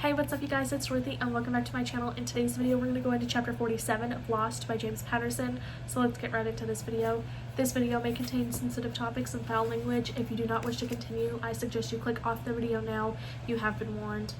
Hey, what's up you guys, it's Ruthie and welcome back to my channel. In today's video, we're going to go into chapter 47 of Lost by James Patterson. So let's get right into this video. This video may contain sensitive topics and foul language. If you do not wish to continue, I suggest you click off the video now. You have been warned.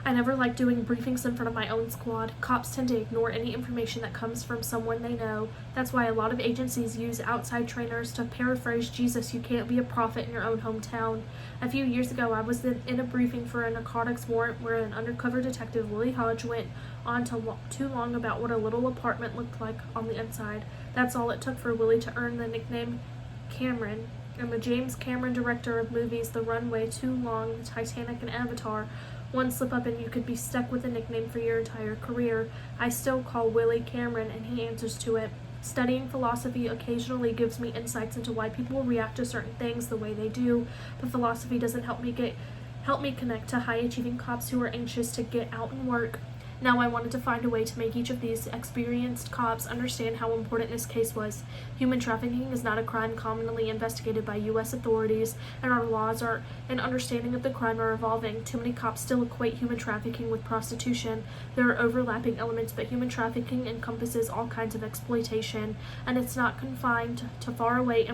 I never like doing briefings in front of my own squad. Cops tend to ignore any information that comes from someone they know. That's why a lot of agencies use outside trainers. To paraphrase Jesus, you can't be a prophet in your own hometown. A few years ago, I was in a briefing for a narcotics warrant where an undercover detective, Willie Hodge, went on too long about what a little apartment looked like on the inside. That's all it took for Willie to earn the nickname Cameron. And the James Cameron director of movies The Runway, Too Long, Titanic, and Avatar. One slip up and you could be stuck with a nickname for your entire career. I still call Willie Cameron and he answers to it. Studying philosophy occasionally gives me insights into why people react to certain things the way they do, but philosophy doesn't help me connect to high-achieving cops who are anxious to get out and work. Now I wanted to find a way to make each of these experienced cops understand how important this case was. Human trafficking is not a crime commonly investigated by U.S. authorities, and our laws and understanding of the crime are evolving. Too many cops still equate human trafficking with prostitution. There are overlapping elements, but human trafficking encompasses all kinds of exploitation, and it's not confined to faraway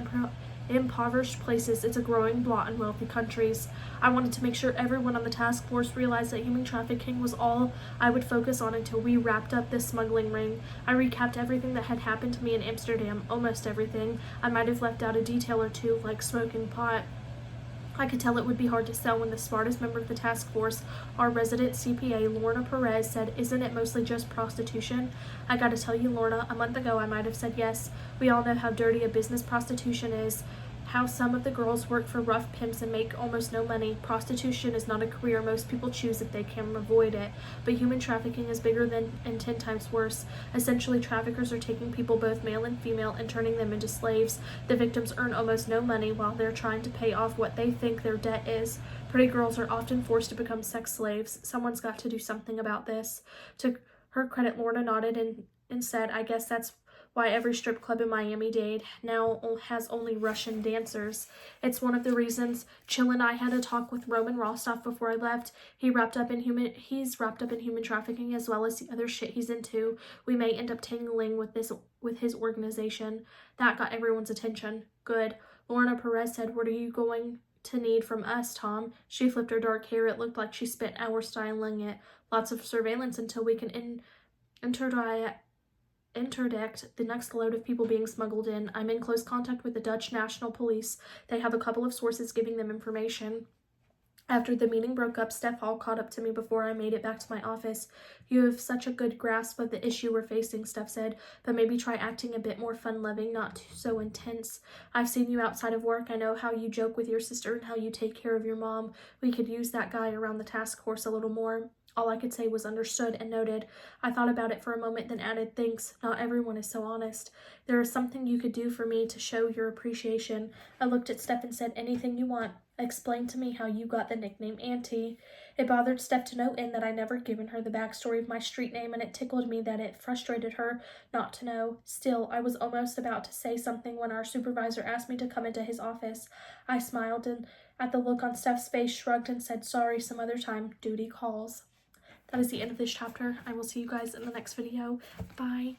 impoverished places. It's a growing blot in wealthy countries. I wanted to make sure everyone on the task force realized that human trafficking was all I would focus on until we wrapped up this smuggling ring. I recapped everything that had happened to me in Amsterdam, almost everything. I might have left out a detail or two, like smoking pot. I could tell it would be hard to sell when the smartest member of the task force, our resident CPA, Lorna Perez, said, "Isn't it mostly just prostitution?" I gotta tell you, Lorna, a month ago I might have said yes. We all know how dirty a business prostitution is, how some of the girls work for rough pimps and make almost no money. Prostitution is not a career most people choose if they can avoid it, but human trafficking is bigger than and 10 times worse. Essentially, traffickers are taking people, both male and female, and turning them into slaves. The victims earn almost no money while they're trying to pay off what they think their debt is. Pretty girls are often forced to become sex slaves. Someone's got to do something about this. To her credit, Lorna nodded and said, "I guess that's why every strip club in Miami-Dade now has only Russian dancers. It's one of the reasons Chill and I had a talk with Roman Rostov before I left. He's wrapped up in human trafficking as well as the other shit he's into. We may end up tangling with his organization." That got everyone's attention. Good. Lorna Perez said, "What are you going to need from us, Tom?" She flipped her dark hair. It looked like she spent hours styling it. "Lots of surveillance until we can interdict the next load of people being smuggled in. I'm in close contact with the Dutch National Police. They have a couple of sources giving them information." After the meeting broke up, Steph Hall caught up to me before I made it back to my office. "You have such a good grasp of the issue we're facing," Steph said, "but maybe try acting a bit more fun-loving, not so intense. I've seen you outside of work. I know how you joke with your sister and how you take care of your mom. We could use that guy around the task force a little more." All I could say was understood and noted. I thought about it for a moment, then added, "Thanks. Not everyone is so honest. There is something you could do for me to show your appreciation." I looked at Steph and said, "Anything you want. Explain to me how you got the nickname Auntie." It bothered Steph to no end that I never given her the backstory of my street name, and it tickled me that it frustrated her not to know. Still, I was almost about to say something when our supervisor asked me to come into his office. I smiled and, at the look on Steph's face, shrugged and said, "Sorry, some other time. Duty calls." That is the end of this chapter. I will see you guys in the next video. Bye.